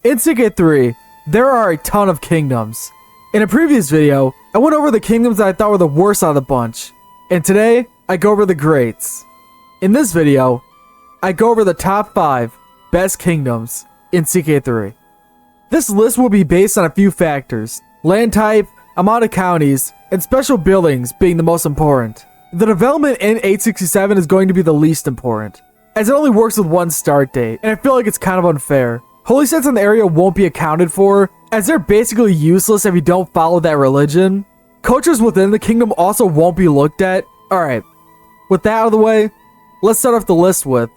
In CK3, there are a ton of kingdoms. In a previous video, I went over the kingdoms that I thought were the worst out of the bunch. And today, I go over the greats. In this video, I go over the top 5 best kingdoms in CK3. This list will be based on a few factors: land type, amount of counties, and special buildings being the most important. The development in 867 is going to be the least important, as it only works with one start date, and I feel like it's kind of unfair. Holy sites in the area won't be accounted for, as they're basically useless if you don't follow that religion. Cultures within the kingdom also won't be looked at. Alright, with that out of the way, let's start off the list with,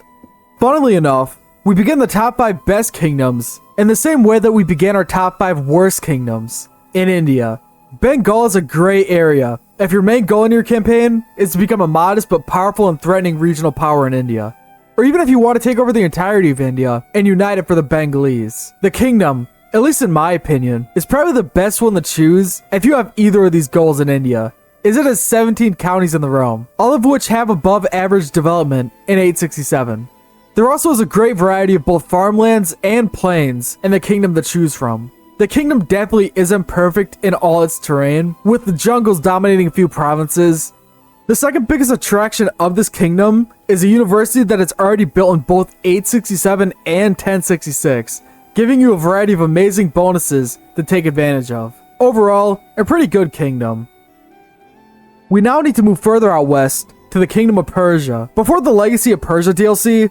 funnily enough, we begin the top 5 best kingdoms in the same way that we began our top 5 worst kingdoms, in India. Bengal is a great area if your main goal in your campaign is to become a modest but powerful and threatening regional power in India. Or even if you want to take over the entirety of India and unite it for the Bengalese. The kingdom, at least in my opinion, is probably the best one to choose if you have either of these goals in India, as it has 17 counties in the realm, all of which have above average development in 867. There also is a great variety of both farmlands and plains in the kingdom to choose from. The kingdom definitely isn't perfect in all its terrain, with the jungles dominating a few provinces. The second biggest attraction of this kingdom is a university that is already built in both 867 and 1066, giving you a variety of amazing bonuses to take advantage of. Overall, a pretty good kingdom. We now need to move further out west to the Kingdom of Persia. Before the Legacy of Persia DLC,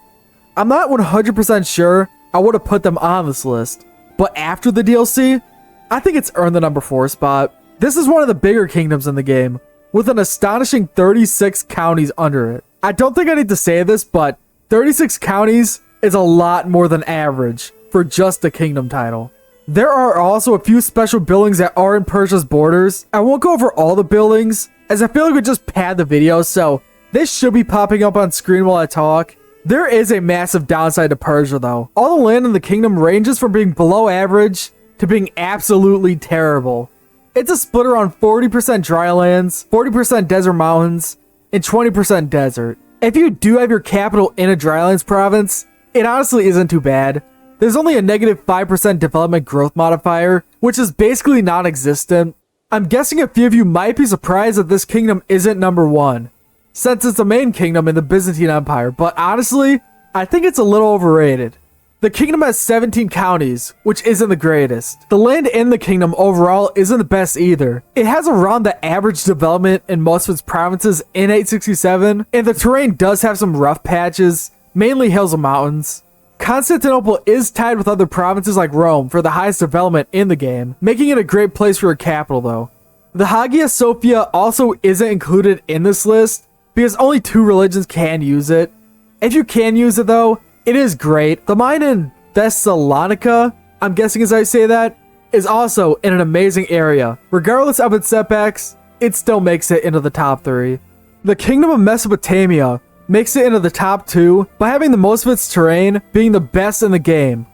I'm not 100% sure I would have put them on this list, but after the DLC, I think it's earned the number 4 spot. This is one of the bigger kingdoms in the game, with an astonishing 36 counties under it. I don't think I need to say this, but 36 counties is a lot more than average for just a kingdom title. There are also a few special buildings that are in Persia's borders. I won't go over all the buildings, as I feel like we just pad the video, so this should be popping up on screen while I talk. There is a massive downside to Persia though. All the land in the kingdom ranges from being below average to being absolutely terrible. It's a split around 40% dry lands, 40% desert mountains, and 20% desert. If you do have your capital in a drylands province, it honestly isn't too bad. There's only a negative 5% development growth modifier, which is basically non-existent. I'm guessing a few of you might be surprised that this kingdom isn't number 1, since it's the main kingdom in the Byzantine Empire, but honestly, I think it's a little overrated. The kingdom has 17 counties, which isn't the greatest. The land in the kingdom overall isn't the best either. It has around the average development in most of its provinces in 867, and the terrain does have some rough patches, mainly hills and mountains. Constantinople is tied with other provinces like Rome for the highest development in the game, making it a great place for a capital though. The Hagia Sophia also isn't included in this list, because only 2 religions can use it. If you can use it though, it is great. The mine in Thessalonica, I'm guessing as I say that, is also in an amazing area. Regardless of its setbacks, it still makes it into the top 3. The Kingdom of Mesopotamia makes it into the top 2 by having the most of its terrain being the best in the game.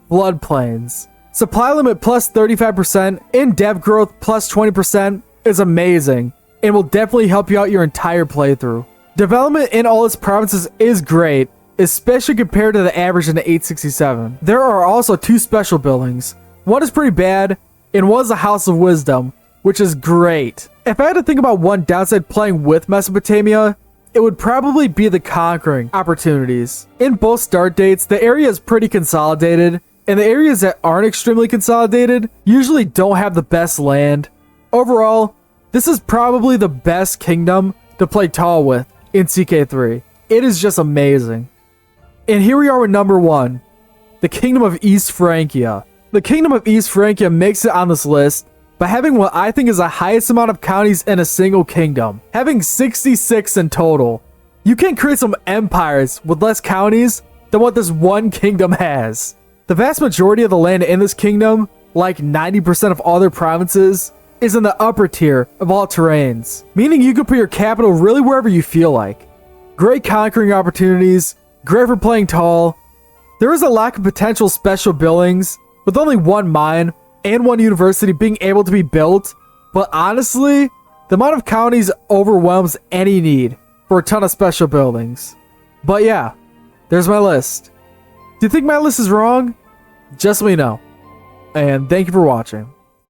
Floodplains. Supply limit plus 35%, in-depth growth plus 20% is amazing, and will definitely help you out your entire playthrough. Development in all its provinces is great, especially compared to the average in the 867. There are also 2 special buildings. One is pretty bad, and one is the House of Wisdom, which is great. If I had to think about one downside playing with Mesopotamia, it would probably be the conquering opportunities. In both start dates, the area is pretty consolidated, and the areas that aren't extremely consolidated usually don't have the best land. Overall, this is probably the best kingdom to play tall with in CK3. It is just amazing. And here we are with number 1, the Kingdom of East Francia. The Kingdom of East Francia makes it on this list by having what I think is the highest amount of counties in a single kingdom, having 66 in total. You can create some empires with less counties than what this one kingdom has. The vast majority of the land in this kingdom, like 90% of all their provinces, is in the upper tier of all terrains, meaning you can put your capital really wherever you feel like. Great conquering opportunities, great for playing tall. There is a lack of potential special buildings, with only 1 mine and 1 university being able to be built, but honestly, the amount of counties overwhelms any need for a ton of special buildings. But yeah, there's my list. Do you think my list is wrong? Just let me know. and thank you for watching.